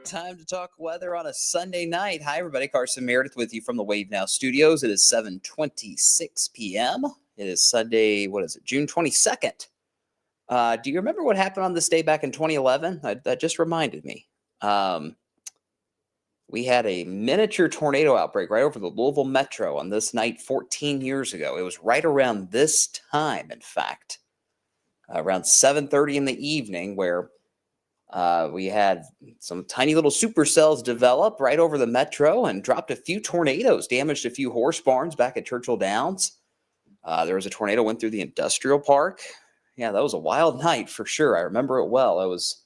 Time to talk weather on a Sunday night. Hi, everybody. Carson Meredith with you from the Wave Now Studios. It is 7:26 p.m. It is Sunday, what is it, June 22nd. Do you remember what happened on this day back in 2011? That just reminded me. We had a miniature tornado outbreak right over the Louisville Metro on this night 14 years ago. It was right around this time, in fact, around 7:30 in the evening, where we had some tiny little supercells develop right over the metro and dropped a few tornadoes, damaged a few horse barns back at Churchill Downs. There was a tornado went through the industrial park. Yeah, that was a wild night for sure. I remember it well. I was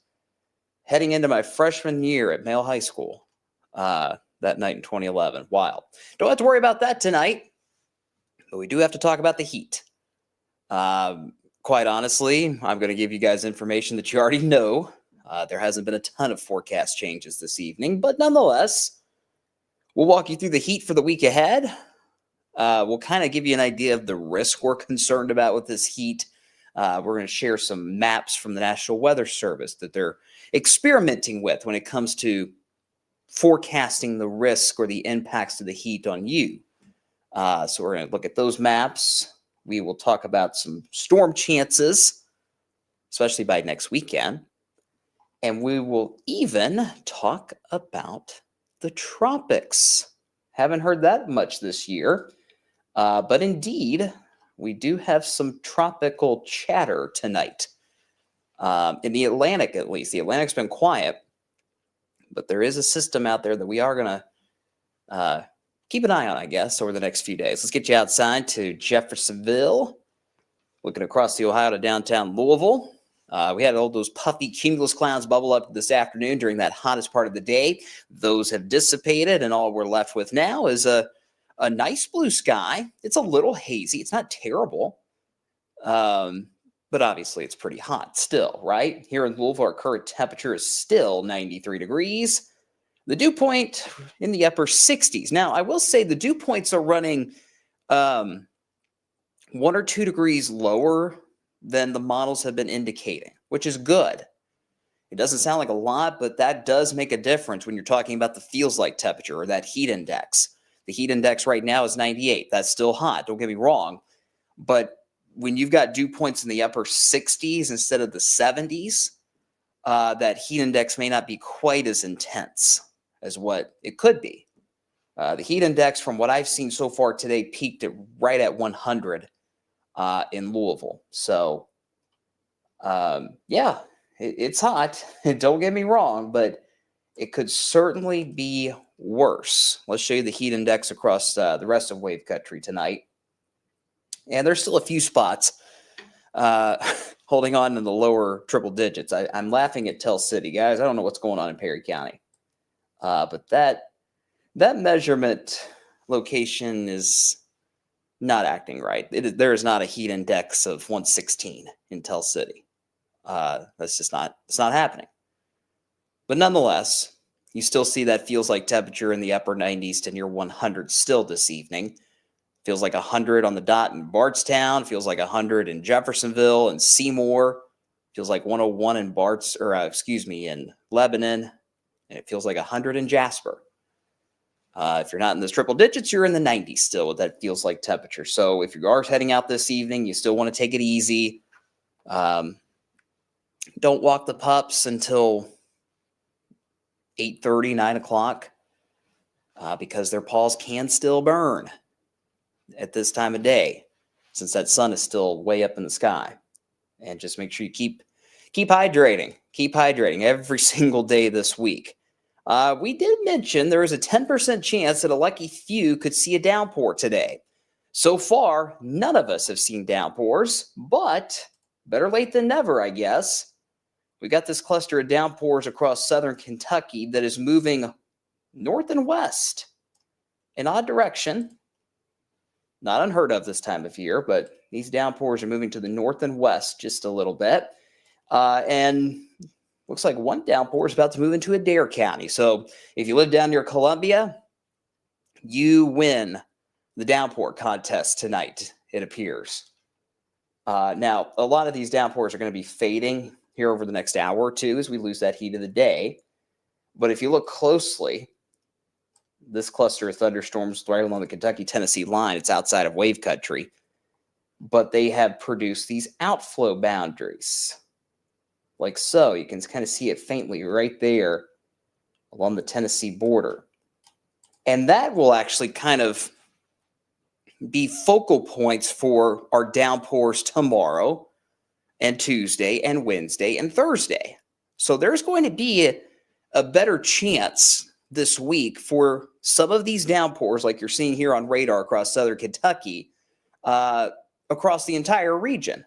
heading into my freshman year at Male High School that night in 2011. Wild. Don't have to worry about that tonight, but we do have to talk about the heat. Quite honestly, I'm going to give you guys information that you already know. There hasn't been a ton of forecast changes this evening, but nonetheless, we'll walk you through the heat for the week ahead. We'll kind of give you an idea of the risk we're concerned about with this heat. We're going to share some maps from the National Weather Service that they're experimenting with when it comes to forecasting the risk or the impacts of the heat on you. So we're going to look at those maps. We will talk about some storm chances, especially by next weekend. And we will even talk about the tropics. Haven't heard that much this year, but indeed, we do have some tropical chatter tonight. In the Atlantic, at least. The Atlantic's been quiet, but there is a system out there that we are going to keep an eye on, I guess, over the next few days. Let's get you outside to Jeffersonville, looking across the Ohio to downtown Louisville. We had all those puffy cumulus clouds bubble up this afternoon during that hottest part of the day. Those have dissipated, and all we're left with now is a nice blue sky. It's a little hazy. It's not terrible, but obviously it's pretty hot still, right? Here in Louisville, our current temperature is still 93 degrees. The dew point in the upper 60s. Now, I will say the dew points are running 1 or 2 degrees lower than the models have been indicating, which is good. It doesn't sound like a lot, but that does make a difference when you're talking about the feels like temperature or that heat index. The heat index right now is 98. That's still hot, don't get me wrong. But when you've got dew points in the upper 60s instead of the 70s, that heat index may not be quite as intense as what it could be. The heat index, from what I've seen so far today, peaked right at 100 in Louisville. So, yeah, it's hot. Don't get me wrong, but it could certainly be worse. Let's show you the heat index across the rest of Wave Country tonight. And there's still a few spots holding on in the lower triple digits. I'm laughing at Tell City, guys. I don't know what's going on in Perry County. But that measurement location is not acting right. There is not a heat index of 116 in Tell City. That's just not, it's not happening. But nonetheless, you still see that feels like temperature in the upper 90s to near 100 still this evening. Feels like 100 on the dot in Bardstown. Feels like 100 in Jeffersonville and Seymour. Feels like 101 in Lebanon. And it feels like 100 in Jasper. If you're not in those triple digits, you're in the 90s still with that feels like temperature. So if you are heading out this evening, you still want to take it easy. Don't walk the pups until 8:30, 9 o'clock, because their paws can still burn at this time of day, since that sun is still way up in the sky. And just make sure you keep hydrating. Keep hydrating every single day this week. We did mention there is a 10% chance that a lucky few could see a downpour today. So far, none of us have seen downpours, but better late than never, I guess. We got this cluster of downpours across southern Kentucky that is moving north and west in odd direction. Not unheard of this time of year, but these downpours are moving to the north and west just a little bit. And looks like one downpour is about to move into Adair County. So if you live down near Columbia, you win the downpour contest tonight, it appears. Now, a lot of these downpours are going to be fading here over the next hour or two as we lose that heat of the day. But if you look closely, this cluster of thunderstorms right along the Kentucky-Tennessee line, it's outside of wave country, but they have produced these outflow boundaries, like so. You can kind of see it faintly right there along the Tennessee border. And that will actually kind of be focal points for our downpours tomorrow and Tuesday and Wednesday and Thursday. So there's going to be a better chance this week for some of these downpours, like you're seeing here on radar across southern Kentucky, across the entire region,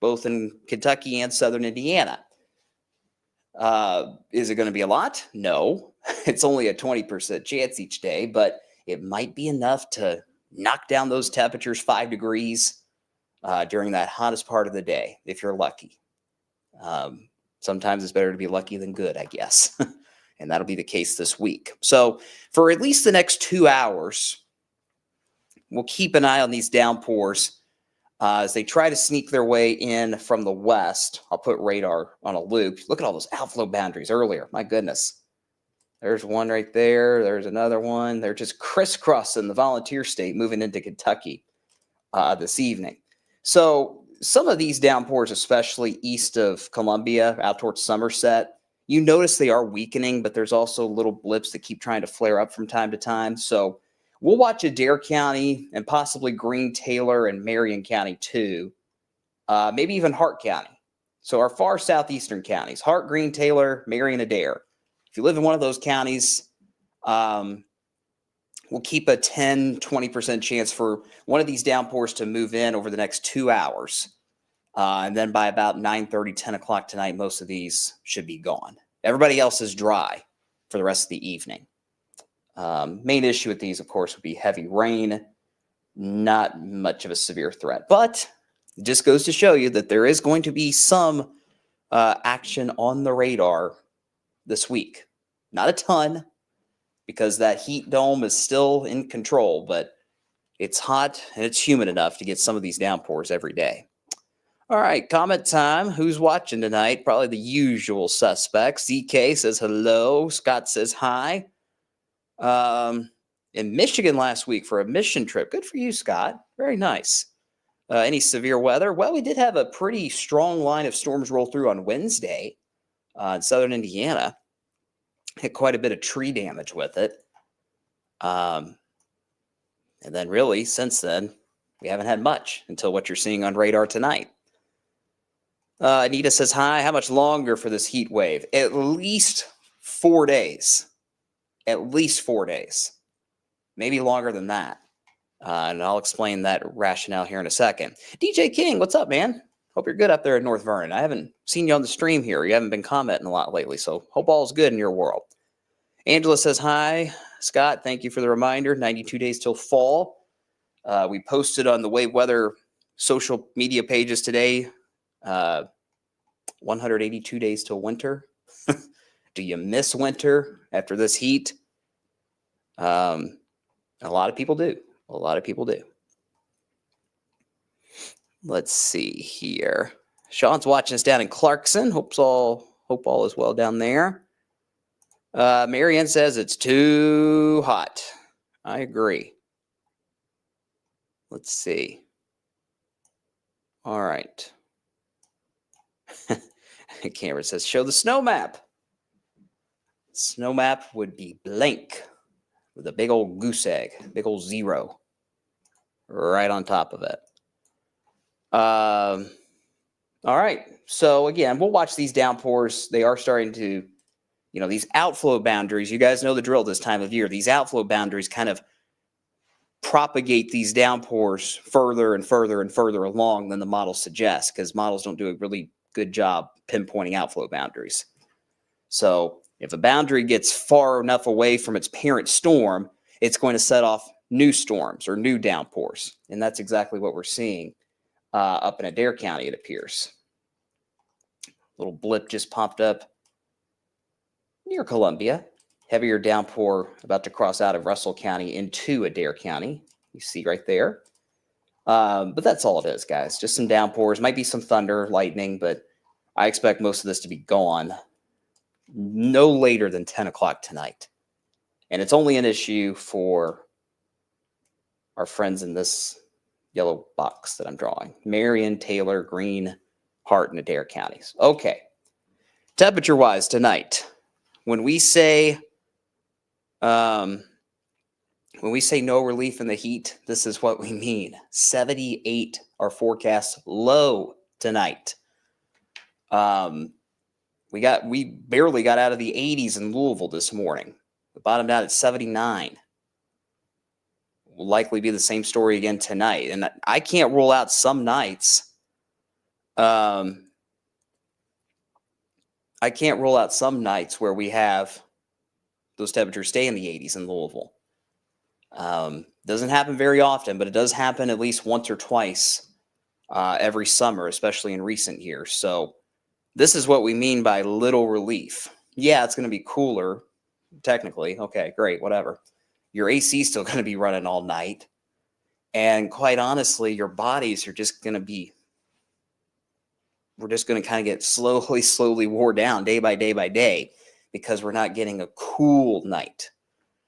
both in Kentucky and southern Indiana. Is it going to be a lot? No. It's only a 20% chance each day, but it might be enough to knock down those temperatures 5 degrees during that hottest part of the day, if you're lucky. Sometimes it's better to be lucky than good, I guess. And that'll be the case this week. So for at least the next 2 hours, we'll keep an eye on these downpours as they try to sneak their way in from the west. I'll put radar on a loop. Look at all those outflow boundaries earlier. My goodness. There's one right there. There's another one. They're just crisscrossing the Volunteer State moving into Kentucky this evening. So some of these downpours, especially east of Columbia, out towards Somerset, you notice they are weakening, but there's also little blips that keep trying to flare up from time to time. So we'll watch Adair County and possibly Greene, Taylor, and Marion County too, maybe even Hart County. So our far southeastern counties, Hart, Greene, Taylor, Marion, Adair. If you live in one of those counties, we'll keep a 10, 20% chance for one of these downpours to move in over the next 2 hours. And then by about 9:30, 10 o'clock tonight, most of these should be gone. Everybody else is dry for the rest of the evening. Main issue with these, of course, would be heavy rain. Not much of a severe threat, but it just goes to show you that there is going to be some action on the radar this week. Not a ton, because that heat dome is still in control, but it's hot and it's humid enough to get some of these downpours every day. All right, comment time. Who's watching tonight? Probably the usual suspects. ZK says hello. Scott says hi. In Michigan last week for a mission trip. Good for you, Scott. Very nice. Any severe weather? Well, we did have a pretty strong line of storms roll through on Wednesday in southern Indiana. Hit quite a bit of tree damage with it. And then really, since then, we haven't had much until what you're seeing on radar tonight. Anita says, hi, how much longer for this heat wave? At least 4 days. At least 4 days. Maybe longer than that. And I'll explain that rationale here in a second. DJ King, what's up, man? Hope you're good up there in North Vernon. I haven't seen you on the stream here. You haven't been commenting a lot lately, so hope all's good in your world. Angela says, hi. Scott, thank you for the reminder. 92 days till fall. We posted on the Wave Weather social media pages today, 182 days till winter. Do you miss winter after this heat? A lot of people do. A lot of people do. Let's see here. Sean's watching us down in Clarkson. Hope all is well down there. Marianne says it's too hot. I agree. Let's see. All right. Cameron says, show the snow map. Snow map would be blank with a big old goose egg, big old 0 right on top of it. All right. So again, we'll watch these downpours. They are starting to, these outflow boundaries. You guys know the drill this time of year. These outflow boundaries kind of propagate these downpours further and further and further along than the models suggest, because models don't do a really good job pinpointing outflow boundaries. So if a boundary gets far enough away from its parent storm, it's going to set off new storms or new downpours. And that's exactly what we're seeing up in Adair County, it appears. Little blip just popped up near Columbia. Heavier downpour about to cross out of Russell County into Adair County. You see right there. But that's all it is, guys. Just some downpours. Might be some thunder, lightning, but I expect most of this to be gone no later than 10 o'clock tonight. And it's only an issue for our friends in this yellow box that I'm drawing. Marion, Taylor, Greene, Hart, and Adair counties. Okay. Temperature-wise tonight, when we say no relief in the heat, this is what we mean. 78 are forecast low tonight. We barely got out of the 80s in Louisville this morning. We bottomed out at 79. Will likely be the same story again tonight. And I can't rule out some nights. I can't rule out some nights where we have those temperatures stay in the 80s in Louisville. Doesn't happen very often, but it does happen at least once or twice every summer, especially in recent years. So this is what we mean by little relief. Yeah, it's going to be cooler, technically. Okay, great, whatever. Your AC is still going to be running all night. And quite honestly, your bodies are just going to be, we're just going to kind of get slowly wore down day by day because we're not getting a cool night.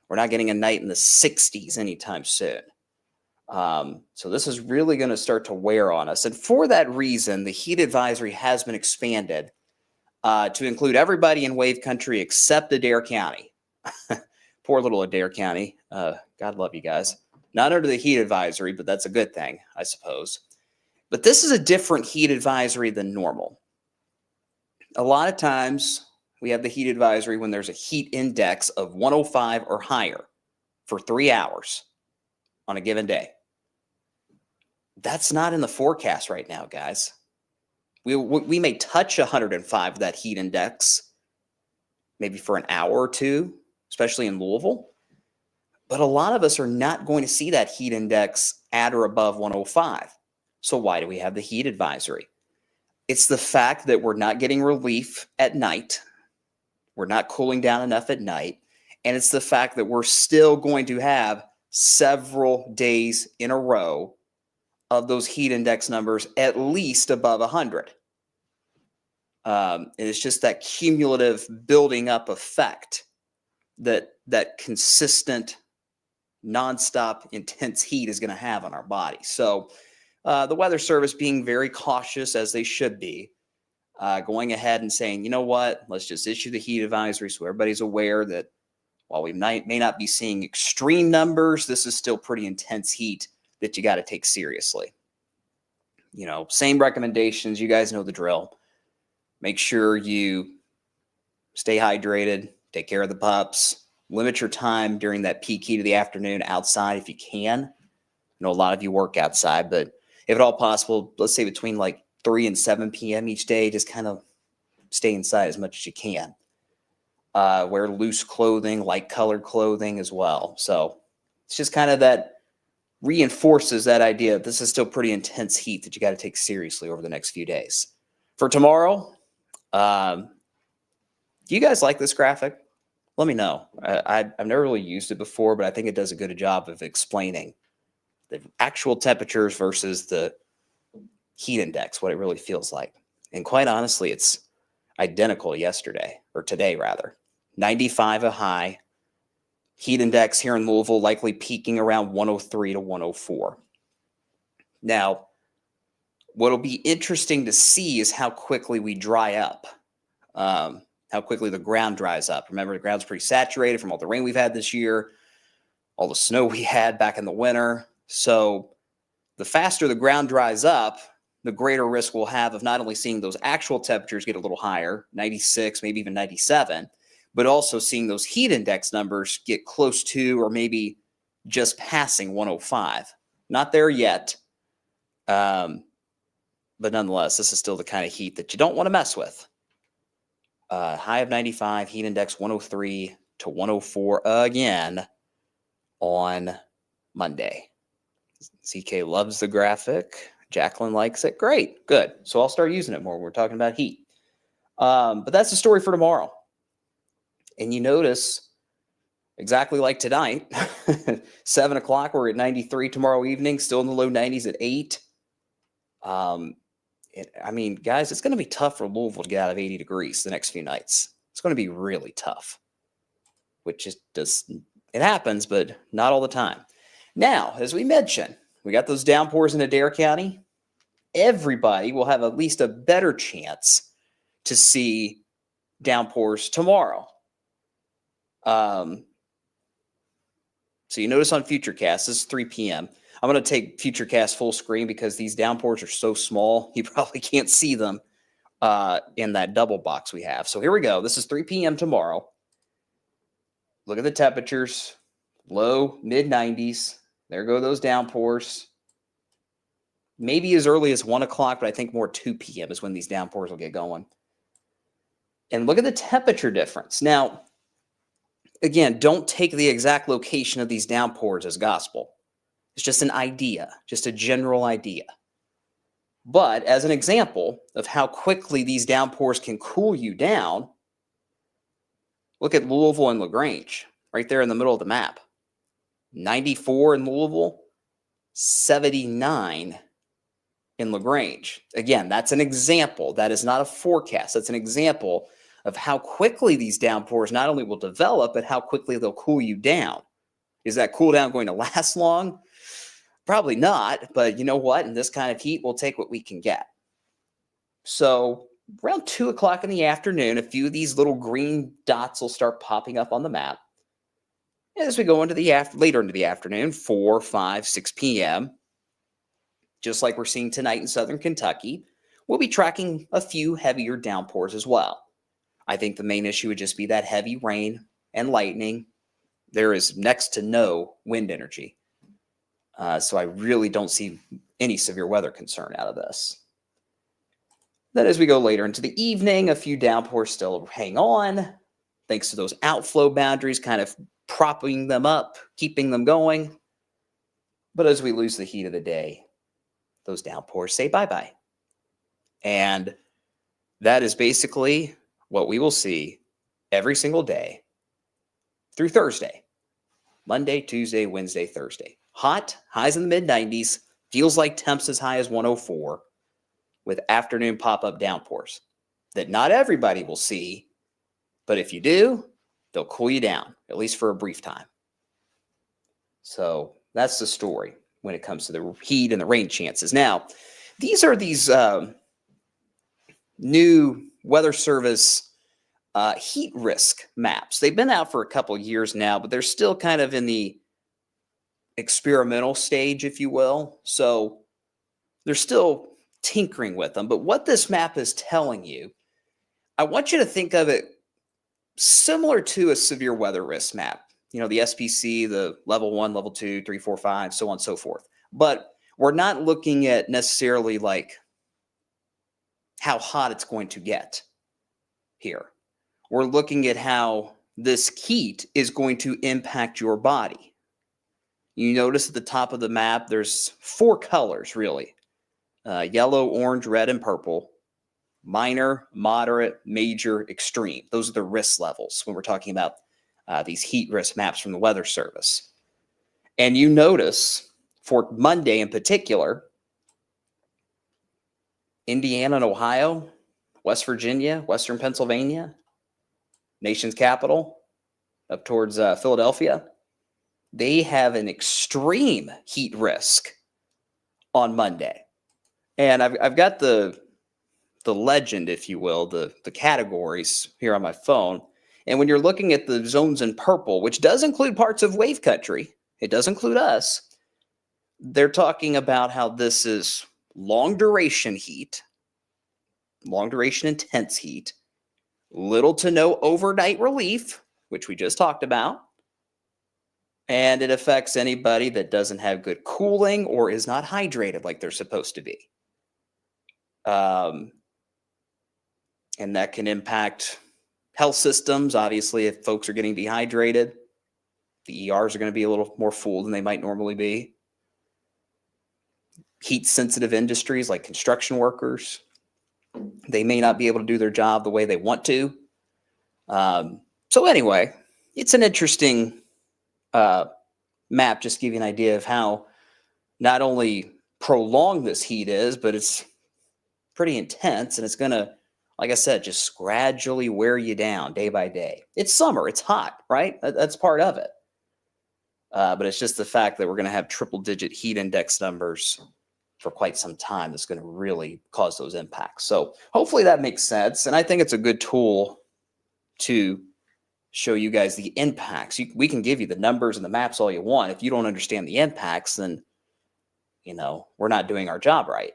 We're not getting a night in the 60s anytime soon. So this is really going to start to wear on us. And for that reason, the heat advisory has been expanded to include everybody in wave country except Adair County. Poor little Adair County. God love you guys. Not under the heat advisory, but that's a good thing, I suppose. But this is a different heat advisory than normal. A lot of times we have the heat advisory when there's a heat index of 105 or higher for 3 hours on a given day. That's not in the forecast right now, guys. We may touch 105, that heat index, maybe for an hour or two, especially in Louisville. But a lot of us are not going to see that heat index at or above 105. So why do we have the heat advisory? It's the fact that we're not getting relief at night. We're not cooling down enough at night. And it's the fact that we're still going to have several days in a row of those heat index numbers at least above 100. It's just that cumulative building up effect that consistent, nonstop, intense heat is going to have on our body. So the Weather Service being very cautious, as they should be, going ahead and saying, you know what, let's just issue the heat advisory so everybody's aware that while we may not be seeing extreme numbers, this is still pretty intense heat that you got to take seriously. You know, same recommendations. You guys know the drill. Make sure you stay hydrated, take care of the pups, limit your time during that peak heat of the afternoon outside if you can. I know a lot of you work outside, but if at all possible, let's say between like 3 and 7 p.m. each day, just kind of stay inside as much as you can. Wear loose clothing, light colored clothing as well. So it's just kind of that reinforces that idea that this is still pretty intense heat that you got to take seriously over the next few days. For tomorrow, do you guys like this graphic? Let me know. I've never really used it before, but I think it does a good job of explaining the actual temperatures versus the heat index, what it really feels like. And quite honestly, it's identical to yesterday, or today rather. 95 a high. Heat index here in Louisville likely peaking around 103 to 104. Now, what'll be interesting to see is how quickly we dry up, how quickly the ground dries up. Remember, the ground's pretty saturated from all the rain we've had this year, all the snow we had back in the winter. So the faster the ground dries up, the greater risk we'll have of not only seeing those actual temperatures get a little higher, 96, maybe even 97, but also seeing those heat index numbers get close to or maybe just passing 105. Not there yet, but nonetheless, this is still the kind of heat that you don't want to mess with. High of 95, heat index 103 to 104 again on Monday. CK loves the graphic. Jacqueline likes it. Great, good. So I'll start using it more when we're talking about heat. But that's the story for tomorrow. And you notice, exactly like tonight, 7 o'clock, we're at 93 tomorrow evening, still in the low 90s at 8. I mean, guys, it's going to be tough for Louisville to get out of 80 degrees the next few nights. it's going to be really tough, which it happens, but not all the time. Now, as we mentioned, we got those downpours in Adair County. Everybody will have at least a better chance to see downpours tomorrow. So you notice on Futurecast, this is 3 p.m. I'm going to take Futurecast full screen because these downpours are so small, you probably can't see them in that double box we have. So here we go. This is 3 p.m. tomorrow. Look at the temperatures, low, mid-90s. There go those downpours. Maybe as early as 1 o'clock, but I think more 2 p.m. is when these downpours will get going. And look at the temperature difference. Now, again, don't take the exact location of these downpours as gospel. It's just an idea, just a general idea. But as an example of how quickly these downpours can cool you down, look at Louisville and LaGrange, right there in the middle of the map. 94 in Louisville, 79 in LaGrange. Again, that's an example. That is not a forecast. That's an example of how quickly these downpours not only will develop, but how quickly they'll cool you down. Is that cool down going to last long? Probably not, but you know what? In this kind of heat, we'll take what we can get. So around 2 o'clock in the afternoon, a few of these little green dots will start popping up on the map. As we go into later into the afternoon, 4, 5, 6 p.m., just like we're seeing tonight in southern Kentucky, we'll be tracking a few heavier downpours as well. I think the main issue would just be that heavy rain and lightning. There is next to no wind energy. So I really don't see any severe weather concern out of this. Then as we go later into the evening, a few downpours still hang on, thanks to those outflow boundaries kind of propping them up, keeping them going. But as we lose the heat of the day, those downpours say bye-bye. And that is basically what we will see every single day through Thursday. Monday, Tuesday, Wednesday, Thursday. Hot, highs in the mid-90s, feels like temps as high as 104, with afternoon pop-up downpours that not everybody will see, but if you do, they'll cool you down, at least for a brief time. So that's the story when it comes to the heat and the rain chances. Now, these are new Weather Service heat risk maps. They've been out for a couple years now, but they're still kind of in the experimental stage, if you will. So they're still tinkering with them. But what this map is telling you, I want you to think of it similar to a severe weather risk map. You know, the SPC, the level 1, level 2, 3, 4, 5, so on and so forth. But we're not looking at necessarily like how hot it's going to get here. We're looking at how this heat is going to impact your body. You notice at the top of the map, there's 4 colors, really. Yellow, orange, red, and purple. Minor, moderate, major, extreme. Those are the risk levels when we're talking about these heat risk maps from the Weather Service. And you notice for Monday in particular, Indiana and Ohio, West Virginia, Western Pennsylvania, nation's capital, up towards Philadelphia, they have an extreme heat risk on Monday. And I've got the legend, if you will, the categories here on my phone. And when you're looking at the zones in purple, which does include parts of wave country, it does include us, they're talking about how this is long duration heat, long duration intense heat, little to no overnight relief, which we just talked about, and it affects anybody that doesn't have good cooling or is not hydrated like they're supposed to be. And that can impact health systems. Obviously, if folks are getting dehydrated, the ERs are going to be a little more full than they might normally be. Heat-sensitive industries like construction workers, they may not be able to do their job the way they want to. So anyway, it's an interesting map, just to give you an idea of how not only prolonged this heat is, but it's pretty intense, and it's going to like I said, just gradually wear you down day by day. It's summer, it's hot, right? That's part of it. But it's just the fact that we're going to have triple-digit heat index numbers for quite some time that's going to really cause those impacts. So hopefully that makes sense. And I think it's a good tool to show you guys the impacts. We can give you the numbers and the maps all you want. If you don't understand the impacts, then, we're not doing our job right.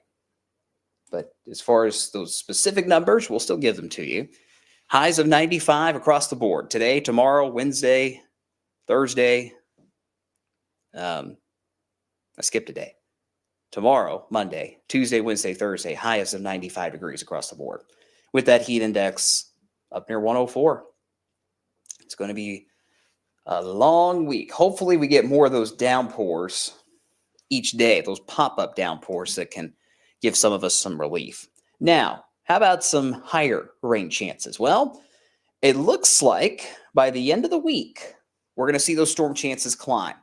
But as far as those specific numbers, we'll still give them to you. Highs of 95 across the board. Today, tomorrow, Wednesday, Thursday. I skipped a day. Tomorrow, Monday, Tuesday, Wednesday, Thursday, highs of 95 degrees across the board. With that heat index up near 104. It's going to be a long week. Hopefully we get more of those downpours each day, those pop-up downpours that can give some of us some relief. Now, how about some higher rain chances? Well, it looks like by the end of the week, we're going to see those storm chances climb.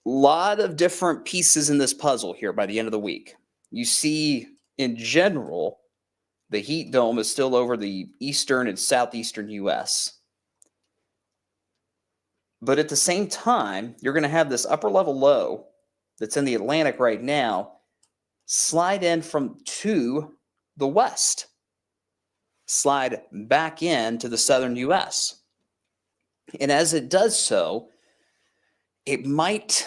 A lot of different pieces in this puzzle here by the end of the week. You see, in general, the heat dome is still over the eastern and southeastern U.S. But at the same time, you're going to have this upper level low that's in the Atlantic right now slide in to the west, slide back into the southern U.S. And as it does so, it might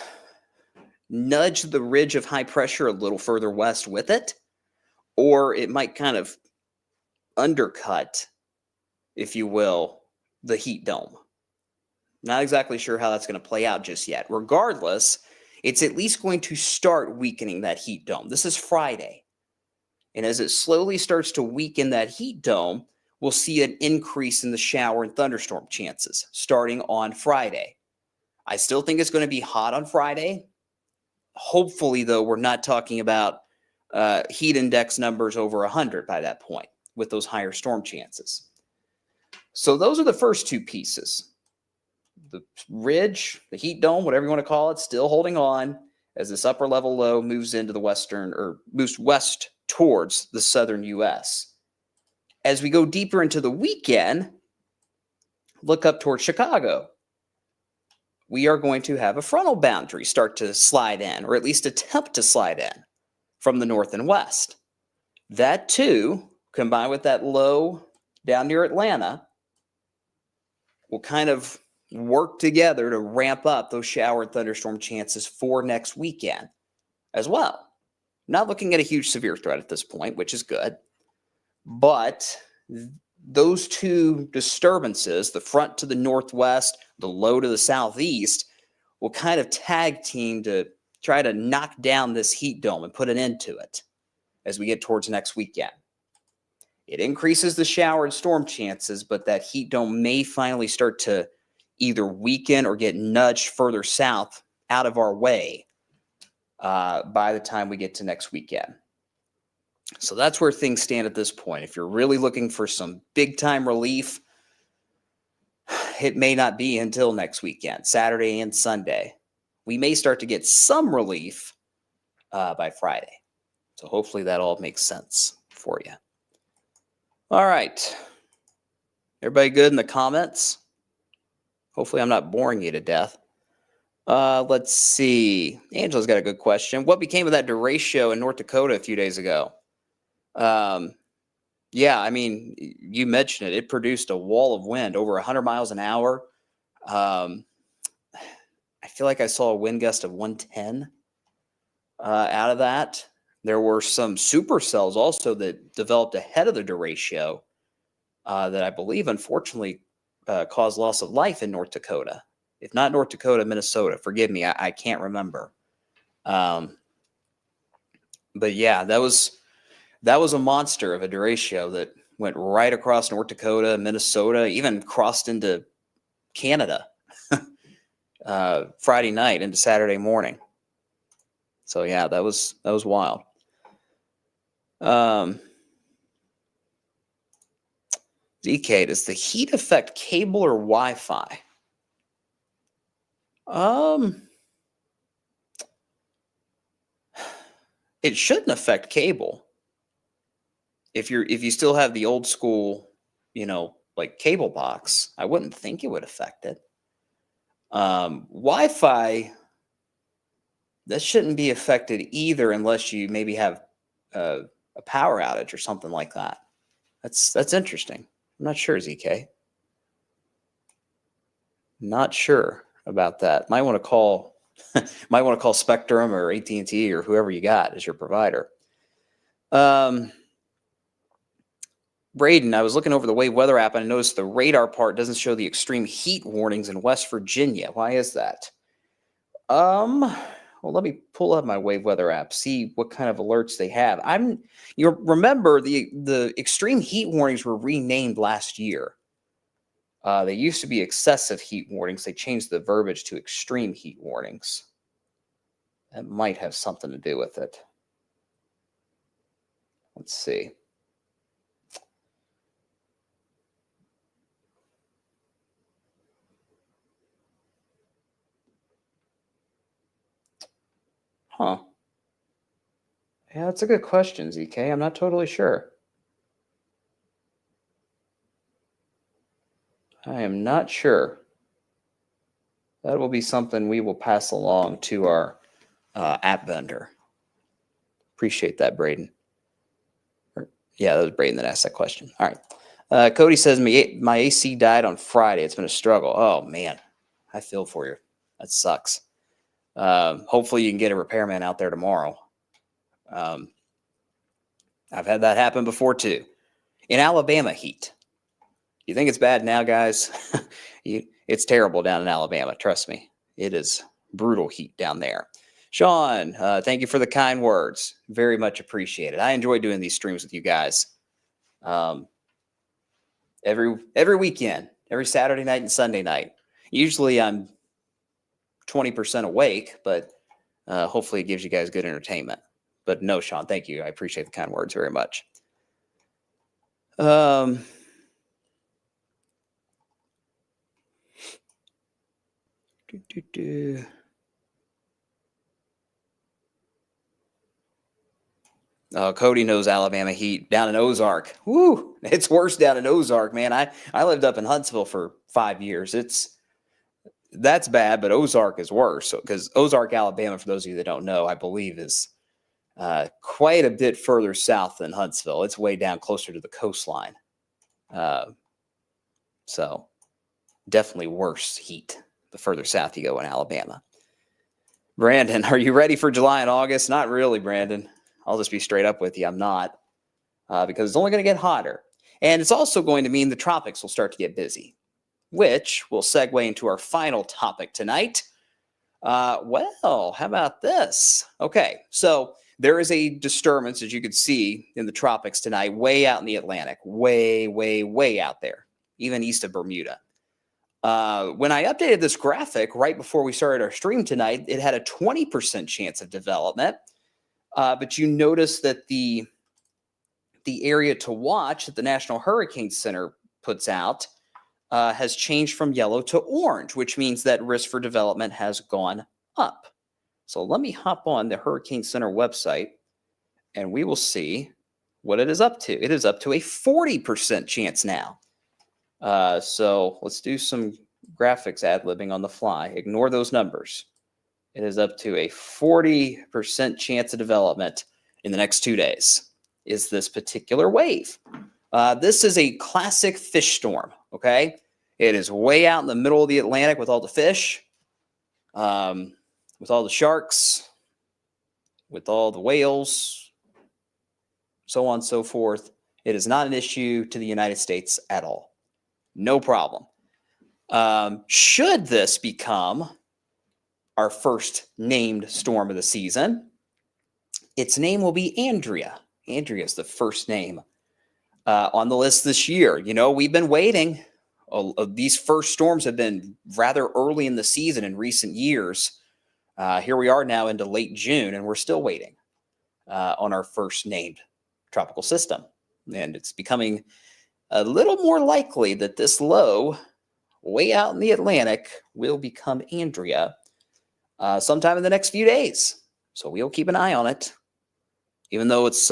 nudge the ridge of high pressure a little further west with it, or it might kind of undercut, if you will, the heat dome. Not exactly sure how that's going to play out just yet. Regardless, it's at least going to start weakening that heat dome. This is Friday. And as it slowly starts to weaken that heat dome, we'll see an increase in the shower and thunderstorm chances starting on Friday. I still think it's going to be hot on Friday. Hopefully, though, we're not talking about heat index numbers over 100 by that point with those higher storm chances. So those are the first two pieces. The ridge, the heat dome, whatever you want to call it, still holding on as this upper level low moves into the western, or moves west towards the southern U.S. As we go deeper into the weekend, look up towards Chicago. We are going to have a frontal boundary start to slide in, or at least attempt to slide in from the north and west. That too, combined with that low down near Atlanta, will kind of work together to ramp up those shower and thunderstorm chances for next weekend as well. Not looking at a huge severe threat at this point, which is good. But those two disturbances, the front to the northwest, the low to the southeast, will kind of tag team to try to knock down this heat dome and put an end to it as we get towards next weekend. It increases the shower and storm chances, but that heat dome may finally start to either weaken or get nudged further south out of our way by the time we get to next weekend. So that's where things stand at this point. If you're really looking for some big time relief, it may not be until next weekend, Saturday and Sunday. We may start to get some relief by Friday. So hopefully that all makes sense for you. All right. Everybody good in the comments? Hopefully I'm not boring you to death. Let's see. Angela's got a good question. What became of that derecho in North Dakota a few days ago? Yeah, I mean, you mentioned it. It produced a wall of wind over 100 miles an hour. I feel like I saw a wind gust of 110 out of that. There were some supercells also that developed ahead of the derecho that I believe, unfortunately, caused loss of life in North Dakota. If not North Dakota, Minnesota. Forgive me, I can't remember. But yeah, that was a monster of a derecho that went right across North Dakota, Minnesota, even crossed into Canada Friday night into Saturday morning. So yeah, that was wild. DK, does the heat affect cable or Wi-Fi? It shouldn't affect cable. if you still have the old school, like cable box, I wouldn't think it would affect it. Wi-Fi, that shouldn't be affected either, unless you maybe have a power outage or something like that. That's interesting. I'm not sure, ZK. Not sure about that. Might want to call Spectrum or AT&T or whoever you got as your provider. Braden, I was looking over the Wave Weather app and I noticed the radar part doesn't show the extreme heat warnings in West Virginia. Why is that? Well, let me pull up my Wave Weather app, see what kind of alerts they have. You remember the extreme heat warnings were renamed last year. They used to be excessive heat warnings. They changed the verbiage to extreme heat warnings. That might have something to do with it. Let's see. Huh. Yeah, that's a good question, ZK. I'm not totally sure. I am not sure. That will be something we will pass along to our app vendor. Appreciate that, Braden. Yeah, that was Braden that asked that question. All right. Cody says, my AC died on Friday. It's been a struggle. Oh, man. I feel for you. That sucks. Hopefully you can get a repairman out there tomorrow. I've had that happen before, too. In Alabama heat. You think it's bad now, guys? It's terrible down in Alabama. Trust me. It is brutal heat down there. Sean, thank you for the kind words. Very much appreciated. I enjoy doing these streams with you guys. Every weekend, every Saturday night and Sunday night. Usually I'm 20% awake, but hopefully it gives you guys good entertainment. But no, Sean, thank you. I appreciate the kind words very much. Cody knows Alabama heat down in Ozark. Woo, it's worse down in Ozark, man. I lived up in Huntsville for 5 years. That's bad, but Ozark is worse. Because Ozark, Alabama, for those of you that don't know, I believe is quite a bit further south than Huntsville. It's way down closer to the coastline. So definitely worse heat the further south you go in Alabama. Brandon, are you ready for July and August? Not really, Brandon. I'll just be straight up with you. I'm not, because it's only going to get hotter. And it's also going to mean the tropics will start to get busy, which will segue into our final topic tonight. Well, how about this? Okay, so there is a disturbance, as you can see, in the tropics tonight, way out in the Atlantic, way, way, way out there, even east of Bermuda. When I updated this graphic right before we started our stream tonight, it had a 20% chance of development. But you notice that the area to watch that the National Hurricane Center puts out has changed from yellow to orange, which means that risk for development has gone up. So let me hop on the Hurricane Center website and we will see what it is up to. It is up to a 40% chance now. So let's do some graphics ad-libbing on the fly. Ignore those numbers. It is up to a 40% chance of development in the next 2 days is this particular wave. This is a classic fish storm, okay? It is way out in the middle of the Atlantic with all the fish, with all the sharks, with all the whales, so on and so forth. It is not an issue to the United States at all. No problem. Should this become our first named storm of the season, its name will be Andrea. Andrea is the first name on the list this year. You know, we've been waiting. These first storms have been rather early in the season in recent years. Here we are now into late June, and we're still waiting on our first named tropical system. And it's becoming a little more likely that this low way out in the Atlantic will become Andrea sometime in the next few days. So we'll keep an eye on it. Even though it's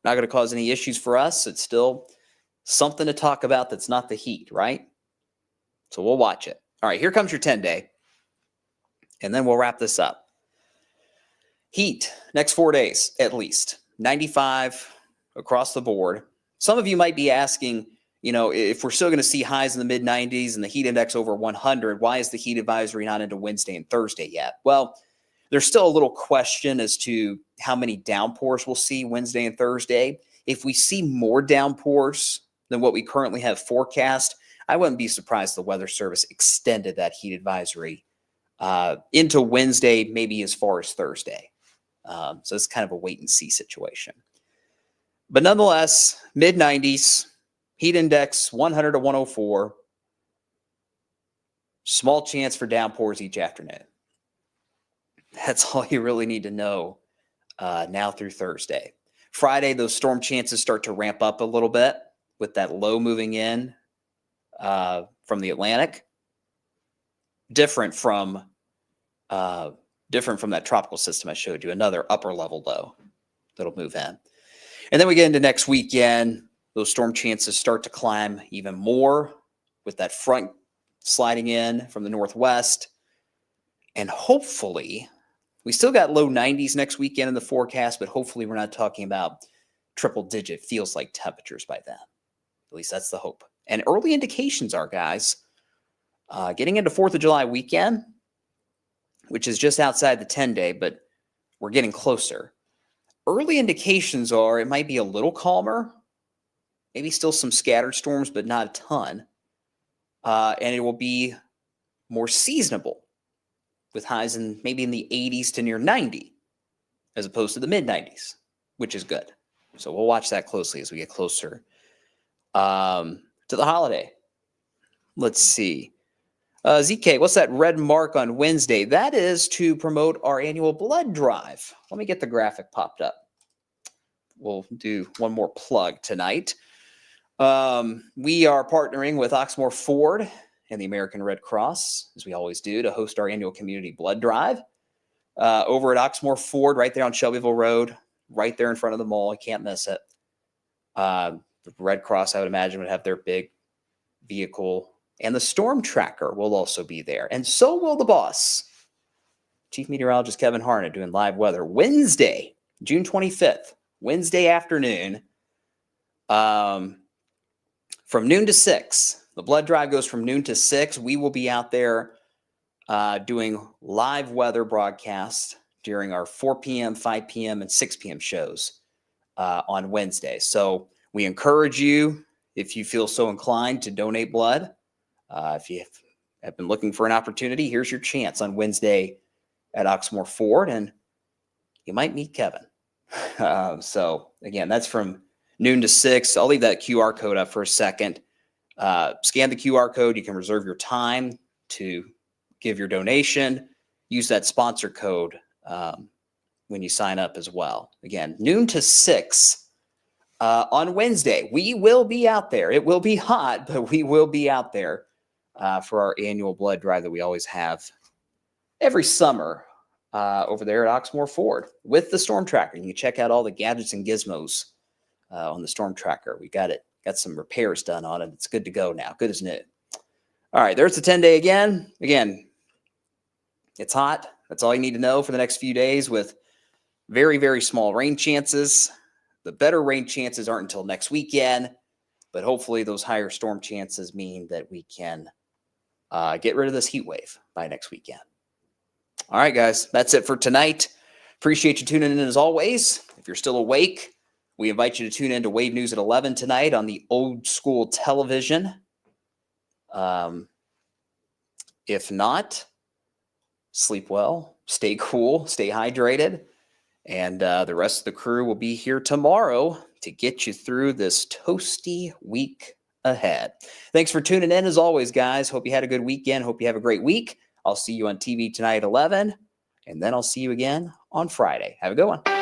Not going to cause any issues for us. It's still something to talk about that's not the heat, right? So we'll watch it. All right, here comes your 10-day. And then we'll wrap this up. Heat, next 4 days at least. 95 across the board. Some of you might be asking, if we're still going to see highs in the mid-90s and the heat index over 100, why is the heat advisory not into Wednesday and Thursday yet? Well, there's still a little question as to how many downpours we'll see Wednesday and Thursday. If we see more downpours than what we currently have forecast, I wouldn't be surprised the Weather Service extended that heat advisory into Wednesday, maybe as far as Thursday. So it's kind of a wait and see situation. But nonetheless, mid-90s, heat index 100 to 104, small chance for downpours each afternoon. That's all you really need to know now through Thursday. Friday, those storm chances start to ramp up a little bit with that low moving in from the Atlantic. Different from that tropical system I showed you, another upper level low that'll move in. And then we get into next weekend. Those storm chances start to climb even more with that front sliding in from the northwest. And hopefully, we still got low 90s next weekend in the forecast, but hopefully we're not talking about triple digit feels like temperatures by then. At least that's the hope. And early indications are, guys, getting into 4th of July weekend, which is just outside the 10-day, but we're getting closer. Early indications are it might be a little calmer, maybe still some scattered storms, but not a ton. And it will be more seasonable with highs maybe in the 80s to near 90 as opposed to the mid-90s, which is good. So we'll watch that closely as we get closer to the holiday. Let's see. ZK, what's that red mark on Wednesday? That is to promote our annual blood drive. Let me get the graphic popped up. We'll do one more plug tonight. We are partnering with Oxmoor Ford and the American Red Cross, as we always do, to host our annual community blood drive over at Oxmoor Ford, right there on Shelbyville Road, right there in front of the mall. You can't miss it. The Red Cross, I would imagine, would have their big vehicle. And the storm tracker will also be there. And so will the boss, Chief Meteorologist Kevin Harnett, doing live weather. Wednesday, June 25th, Wednesday afternoon, from noon to 6. The blood drive goes from noon to 6. We will be out there doing live weather broadcasts during our 4 p.m., 5 p.m., and 6 p.m. shows on Wednesday. So we encourage you, if you feel so inclined, to donate blood. If you have been looking for an opportunity, here's your chance on Wednesday at Oxmoor Ford, and you might meet Kevin. So again, that's from noon to 6. I'll leave that QR code up for a second. Scan the QR code. You can reserve your time to give your donation. Use that sponsor code when you sign up as well. Again, noon to 6 on Wednesday. We will be out there. It will be hot, but we will be out there for our annual blood drive that we always have every summer over there at Oxmoor Ford with the storm tracker. You can check out all the gadgets and gizmos on the storm tracker. We got some repairs done on it. It's good to go now. Good as new. All right, there's the 10-day again. Again, it's hot. That's all you need to know for the next few days with very, very small rain chances. The better rain chances aren't until next weekend, but hopefully those higher storm chances mean that we can get rid of this heat wave by next weekend. All right, guys, that's it for tonight. Appreciate you tuning in as always. If you're still awake, we invite you to tune in to Wave News at 11 tonight on the old school television. If not, sleep well, stay cool, stay hydrated, and the rest of the crew will be here tomorrow to get you through this toasty week ahead. Thanks for tuning in as always, guys. Hope you had a good weekend. Hope you have a great week. I'll see you on TV tonight at 11, and then I'll see you again on Friday. Have a good one.